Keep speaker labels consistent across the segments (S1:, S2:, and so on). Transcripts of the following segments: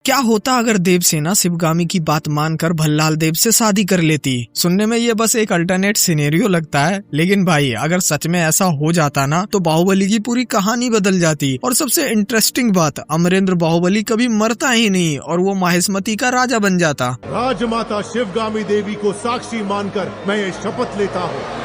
S1: क्या होता अगर देवसेना शिवगामी की बात मानकर भल्लाल देव से शादी कर लेती। सुनने में ये बस एक अल्टरनेट सिनेरियो लगता है, लेकिन भाई अगर सच में ऐसा हो जाता ना तो बाहुबली की पूरी कहानी बदल जाती। और सबसे इंटरेस्टिंग बात, अमरेंद्र बाहुबली कभी मरता ही नहीं और वो माहिष्मती का राजा बन जाता।
S2: राजमाता शिवगामी देवी को साक्षी मानकर मैं ये शपथ लेता हूँ।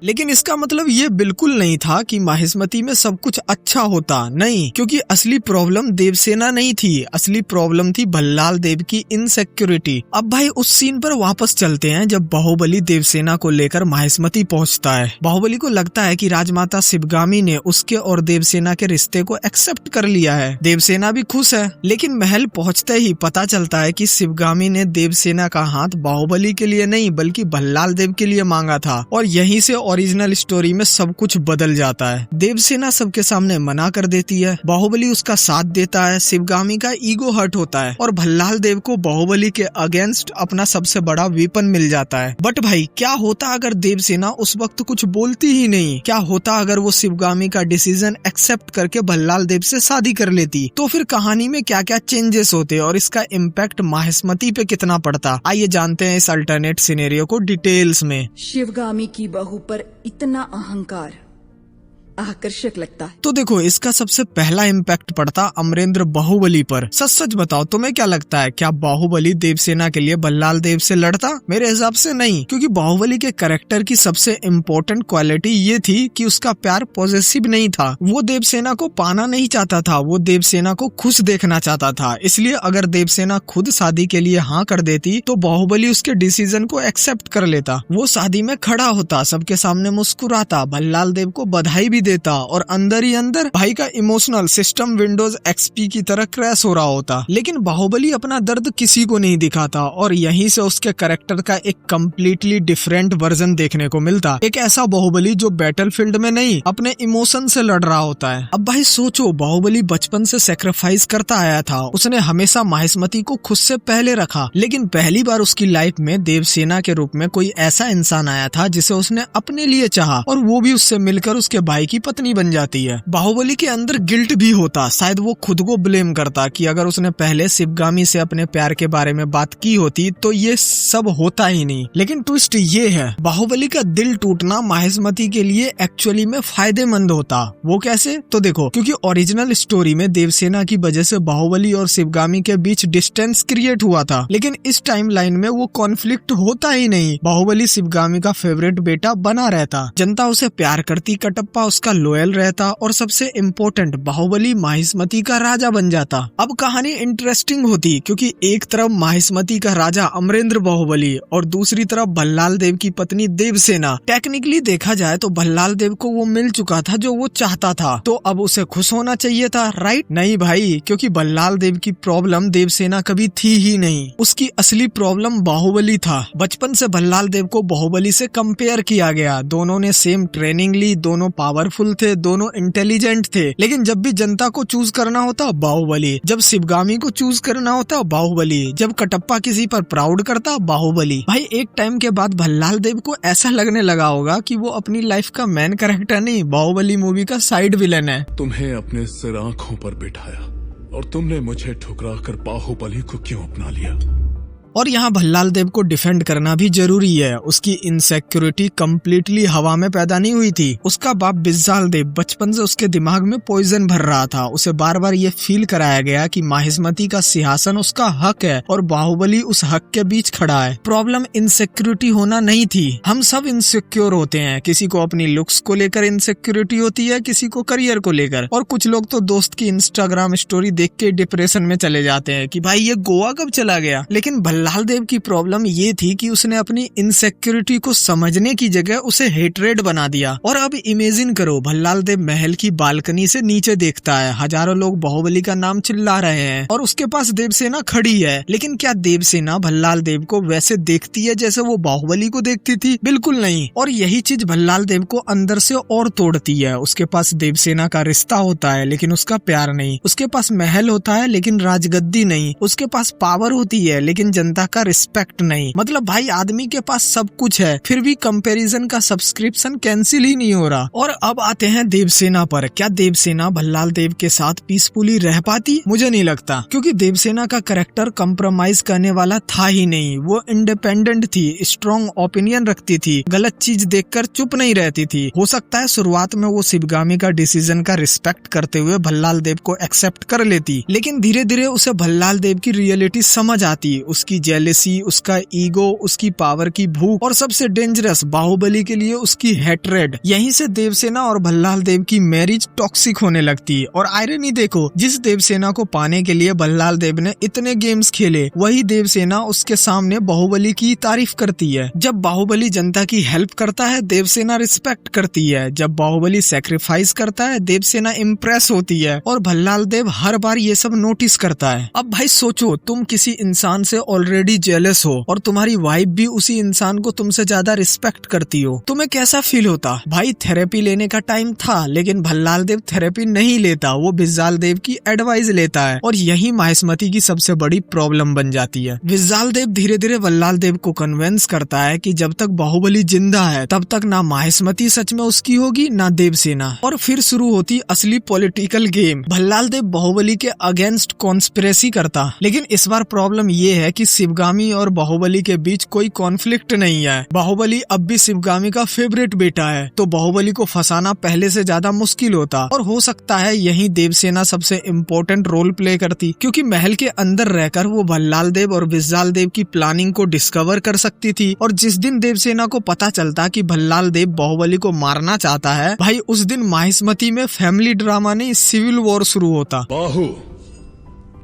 S1: लेकिन इसका मतलब ये बिल्कुल नहीं था कि माहिष्मती में सब कुछ अच्छा होता, नहीं, क्योंकि असली प्रॉब्लम देवसेना नहीं थी, असली प्रॉब्लम थी भल्लाल देव की इनसिक्योरिटी। अब भाई उस सीन पर वापस चलते हैं जब बाहुबली देवसेना को लेकर माहिष्मती पहुंचता है। बाहुबली को लगता है कि राजमाता शिवगामी ने उसके और देवसेना के रिश्ते को एक्सेप्ट कर लिया है। देवसेना भी खुश है, लेकिन महल पहुंचते ही पता चलता है कि शिवगामी ने देवसेना का हाथ बाहुबली के लिए नहीं बल्कि भल्लाल देव के लिए मांगा था। और यहीं से ओरिजिनल स्टोरी में सब कुछ बदल जाता है। देवसेना सबके सामने मना कर देती है, बाहुबली उसका साथ देता है, शिवगामी का ईगो हर्ट होता है और भल्लाल देव को बाहुबली के अगेंस्ट अपना सबसे बड़ा वेपन मिल जाता है। बट भाई क्या होता अगर देवसेना उस वक्त कुछ बोलती ही नहीं? क्या होता अगर वो शिवगामी का डिसीजन एक्सेप्ट करके भल्लाल देव से शादी कर लेती? तो फिर कहानी में क्या क्या चेंजेस होते और इसका इम्पैक्ट माहिष्मती पे कितना पड़ता? आइए जानते हैं इस अल्टरनेट सिनेरियो को डिटेल्स में।
S3: शिवगामी की बहू पर इतना अहंकार आकर्षक लगता है।
S1: तो देखो, इसका सबसे पहला इम्पैक्ट पड़ता अमरेंद्र बाहुबली पर। सच सच बताओ, तुम्हें क्या लगता है, क्या बाहुबली देवसेना के लिए भल्लाल देव से लड़ता? मेरे हिसाब से नहीं, क्योंकि बाहुबली के कैरेक्टर की सबसे इम्पोर्टेंट क्वालिटी ये थी कि उसका प्यार पॉजिटिव नहीं था। वो देवसेना को पाना नहीं चाहता था, वो देवसेना को खुश देखना चाहता था। इसलिए अगर देवसेना खुद शादी के लिए हाँ कर देती तो बाहुबली उसके डिसीजन को एक्सेप्ट कर लेता। वो शादी में खड़ा होता, सबके सामने मुस्कुराता, भल्लाल देव को बधाई भी देता और अंदर ही अंदर भाई का इमोशनल सिस्टम विंडोज एक्सपी की तरह क्रैश हो रहा होता। लेकिन बाहुबली अपना दर्द किसी को नहीं दिखाता और यहीं से उसके कैरेक्टर का एक कम्प्लीटली डिफरेंट वर्जन देखने को मिलता। एक ऐसा बाहुबली जो बैटलफील्ड में नहीं अपने इमोशन से लड़ रहा होता है। अब भाई सोचो, बाहुबली बचपन से सेक्रीफाइस करता आया था, उसने हमेशा माहिष्मती को खुद से पहले रखा, लेकिन पहली बार उसकी लाइफ में देवसेना के रूप में कोई ऐसा इंसान आया था जिसे उसने अपने लिए चाहा और वो भी उससे मिलकर उसके भाई की पत्नी बन जाती है। बाहुबली के अंदर गिल्ट भी होता, शायद वो खुद को ब्लेम करता कि अगर उसने पहले शिवगामी से अपने प्यार के बारे में बात की होती तो ये सब होता ही नहीं। लेकिन ट्विस्ट ये है, बाहुबली का दिल टूटना माहिष्मती के लिए एक्चुअली में फायदेमंद होता। वो कैसे? तो देखो, क्योंकि ओरिजिनल स्टोरी में देवसेना की वजह से बाहुबली और शिवगामी के बीच डिस्टेंस क्रिएट हुआ था, लेकिन इस टाइम लाइन में वो कॉन्फ्लिक्ट होता ही नहीं। बाहुबली शिवगामी का फेवरेट बेटा बना रहता, जनता उसे प्यार करती, कटप्पा उसका लॉयल रहता और सबसे इम्पोर्टेंट, बाहुबली माहिष्मती का राजा बन जाता। अब कहानी इंटरेस्टिंग होती, क्योंकि एक तरफ माहिष्मती का राजा अमरेंद्र बाहुबली और दूसरी तरफ भल्लाल देव की पत्नी देवसेना। टेक्निकली देखा जाए तो भल्लाल देव को वो मिल चुका था जो वो चाहता था, तो अब उसे खुश होना चाहिए था, राइट? नहीं भाई, क्योंकि भल्लाल देव की प्रॉब्लम देवसेना कभी थी ही नहीं, उसकी असली प्रॉब्लम बाहुबली था। बचपन से भल्लाल देव को बाहुबली से कंपेयर किया गया, दोनों ने सेम ट्रेनिंग ली, दोनों पावरफुल थे, दोनों इंटेलिजेंट थे, लेकिन जब भी जनता को चूज करना होता बाहुबली, जब शिवगामी को चूज करना होता बाहुबली, जब कटप्पा किसी पर प्राउड करता बाहुबली। भाई एक टाइम के बाद भल्लाल देव को ऐसा लगने लगा होगा कि वो अपनी लाइफ का मेन कैरेक्टर नहीं, बाहुबली मूवी का साइड विलन है।
S2: तुम्हें अपने सिर आंखों पर बिठाया और तुमने मुझे ठुकरा कर बाहुबली को क्यों अपना लिया?
S1: और यहाँ भल्लाल देव को डिफेंड करना भी जरूरी है। उसकी इनसिक्योरिटी कम्प्लीटली हवा में पैदा नहीं हुई थी। उसका बाप बिज्जाल देव बचपन से उसके दिमाग में पॉइजन भर रहा था। उसे बार बार ये फील कराया गया कि माहिष्मती का सिंहासन उसका हक है और बाहुबली उस हक के बीच खड़ा है। प्रॉब्लम इनसिक्योरिटी होना नहीं थी। हम सब इनसिक्योर होते हैं, किसी को अपनी लुक्स को लेकर इनसिक्योरिटी होती है, किसी को करियर को लेकर, और कुछ लोग तो दोस्त की इंस्टाग्राम स्टोरी देख के डिप्रेशन में चले जाते हैं कि भाई ये गोवा कब चला गया। लेकिन भल्लाल देव की प्रॉब्लम ये थी कि उसने अपनी इनसिक्योरिटी को समझने की जगह उसे हेट्रेड बना दिया। और अब इमेजिन करो, भल्लाल देव महल की बालकनी से नीचे देखता है, हजारों लोग बाहुबली का नाम चिल्ला रहे हैं और उसके पास देवसेना खड़ी है, लेकिन क्या देवसेना भल्लाल देव को वैसे देखती है जैसे वो बाहुबली को देखती थी? बिल्कुल नहीं। और यही चीज भल्लाल देव को अंदर से और तोड़ती है। उसके पास देवसेना का रिश्ता होता है लेकिन उसका प्यार नहीं, उसके पास महल होता है लेकिन राजगद्दी नहीं, उसके पास पावर होती है लेकिन जनता जनता का रिस्पेक्ट नहीं। मतलब भाई आदमी के पास सब कुछ है फिर भी कंपैरिजन का सब्सक्रिप्शन कैंसिल ही नहीं हो रहा। और अब आते हैं देवसेना पर। क्या देवसेना भल्लाल देव के साथ पीसफुली रह पाती? मुझे नहीं लगता, क्योंकि देवसेना का कैरेक्टर कंप्रोमाइज करने वाला था ही नहीं। वो इंडिपेंडेंट थी, स्ट्रॉन्ग ओपिनियन रखती थी, गलत चीज देखकर चुप नहीं रहती थी। हो सकता है शुरुआत में वो शिवगामी का डिसीजन का रिस्पेक्ट करते हुए भल्लाल देव को एक्सेप्ट कर लेती, लेकिन धीरे धीरे उसे भल्लाल देव की रियलिटी समझ आती। उसकी जेलेसी, उसका ईगो, उसकी पावर की भूख और सबसे डेंजरस बाहुबली के लिए उसकी हेट्रेड। यहीं से देवसेना और भल्लाल देव की मैरिज टॉक्सिक होने लगती। और आयरनी देखो, जिस देवसेना को पाने के लिए भल्लाल देव ने इतने गेम्स खेले, वही देवसेना उसके सामने बाहुबली की तारीफ करती है। जब बाहुबली जनता की हेल्प करता है, देवसेना रिस्पेक्ट करती है। जब बाहुबली सेक्रीफाइस करता है, देवसेना इम्प्रेस होती है। और भल्लाल देव हर बार ये सब नोटिस करता है। अब भाई सोचो, तुम किसी इंसान से ऑलरेडी जेलस हो और तुम्हारी वाइफ भी उसी इंसान को तुमसे ज्यादा रिस्पेक्ट करती हो, तुम्हें कैसा फील होता? भाई थेरेपी लेने का टाइम था, लेकिन भल्लाल देव थेरेपी नहीं लेता, वो विज़ाल देव की एडवाइस लेता है। और यही माहिष्मती की सबसे बड़ी प्रॉब्लम बन जाती है। विज़ाल देव धीरे धीरे भल्लाल देव को कन्विंस करता है कि जब तक बाहुबली जिंदा है तब तक ना माहिष्मती सच में उसकी होगी ना देवसेना। और फिर शुरू होती असली पॉलिटिकल गेम। भल्लाल देव बाहुबली के अगेंस्ट कॉन्स्पिरेसी करता, लेकिन इस बार प्रॉब्लम ये है कि शिवगामी और बाहुबली के बीच कोई कॉन्फ्लिक्ट नहीं है। बाहुबली अब भी शिवगामी का फेवरेट बेटा है, तो बाहुबली को फंसाना पहले से ज्यादा मुश्किल होता। और हो सकता है यही देवसेना सबसे इम्पोर्टेंट रोल प्ले करती, क्योंकि महल के अंदर रहकर वो भल्लाल देव और विज़ाल देव की प्लानिंग को डिस्कवर कर सकती थी। और जिस दिन देवसेना को पता चलता कि भल्लाल देव बाहुबली को मारना चाहता है, भाई उस दिन माहिष्मती में फैमिली ड्रामा नहीं, सिविल वॉर शुरू होता।
S2: बाहु,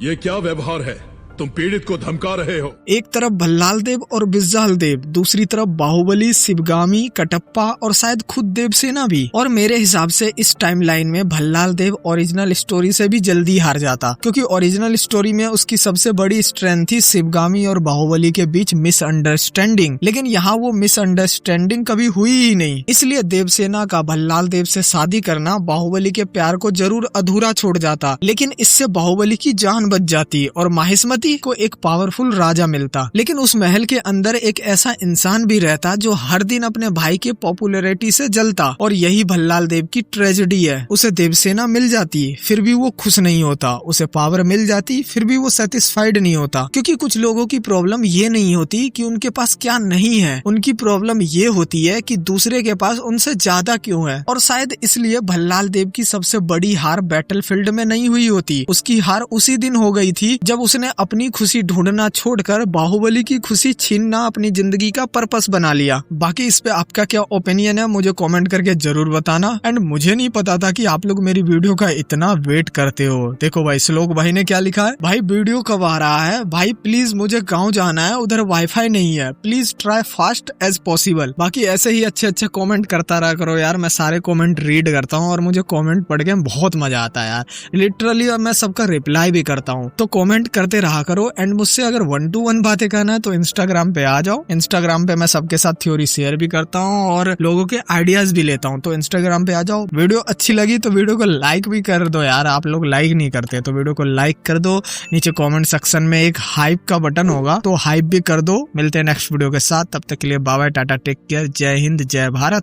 S2: ये क्या व्यवहार है? तुम पीड़ित को धमका रहे हो।
S1: एक तरफ भल्लाल देव और विज़ाल देव, दूसरी तरफ बाहुबली, शिवगामी, कटप्पा और शायद खुद देवसेना भी। और मेरे हिसाब से इस टाइमलाइन में भल्लाल देव ओरिजिनल स्टोरी से भी जल्दी हार जाता, क्योंकि ओरिजिनल स्टोरी में उसकी सबसे बड़ी स्ट्रेंथ थी शिवगामी और बाहुबली के बीच मिसअंडरस्टैंडिंग। लेकिन यहाँ वो मिसअंडरस्टैंडिंग कभी हुई ही नहीं। इसलिए देवसेना का भल्लाल देव से शादी करना बाहुबली के प्यार को जरूर अधूरा छोड़ जाता, लेकिन इससे बाहुबली की जान बच जाती और माहिष्मती को एक पावरफुल राजा मिलता। लेकिन उस महल के अंदर एक ऐसा इंसान भी रहता जो हर दिन अपने भाई के पॉपुलैरिटी से जलता। और यही भल्लाल देव की ट्रेजेडी है। उसे देवसेना मिल जाती फिर भी वो खुश नहीं होता, उसे पावर मिल जाती फिर भी वो सेटिस्फाइड नहीं होता। क्योंकि कुछ लोगों की प्रॉब्लम ये नहीं होती कि उनके पास क्या नहीं है, उनकी प्रॉब्लम ये होती है कि दूसरे के पास उनसे ज्यादा क्यों है। और शायद इसलिए भल्लाल देव की सबसे बड़ी हार बैटलफील्ड में नहीं हुई होती, उसकी हार उसी दिन हो गई थी जब उसने अपनी खुशी ढूंढना छोड़कर बाहुबली की खुशी छीनना अपनी जिंदगी का पर्पस बना लिया। बाकी इस पे आपका क्या ओपिनियन है मुझे कमेंट करके जरूर बताना। एंड मुझे नहीं पता था कि आप लोग मेरी वीडियो का इतना वेट करते हो। देखो भाई श्लोक भाई ने क्या लिखा है, भाई वीडियो कब आ रहा है भाई, प्लीज मुझे गाँव जाना है, उधर वाईफाई नहीं है, please try fast as possible. बाकी ऐसे ही अच्छे अच्छे कॉमेंट करता रहा करो यार, मैं सारे कॉमेंट रीड करता हूँ और मुझे कॉमेंट पढ़ के बहुत मजा आता है यार, लिटरली। और मैं सबका रिप्लाई भी करता हूँ, तो कॉमेंट करते रहा करो। एंड मुझसे अगर 1-to-1 बातें करना है तो इंस्टाग्राम पे आ जाओ। इंस्टाग्राम पे मैं सबके साथ थ्योरी शेयर भी करता हूँ और लोगों के आइडियाज भी लेता हूँ, तो इंस्टाग्राम पे आ जाओ। वीडियो अच्छी लगी तो वीडियो को लाइक भी कर दो यार, आप लोग लाइक नहीं करते तो वीडियो को लाइक कर दो। नीचे कॉमेंट सेक्शन में एक हाइप का बटन होगा तो हाइप भी कर दो। मिलते हैं नेक्स्ट वीडियो के साथ, तब तक के लिए bye bye, tata, take care, जय हिंद, जय भारत।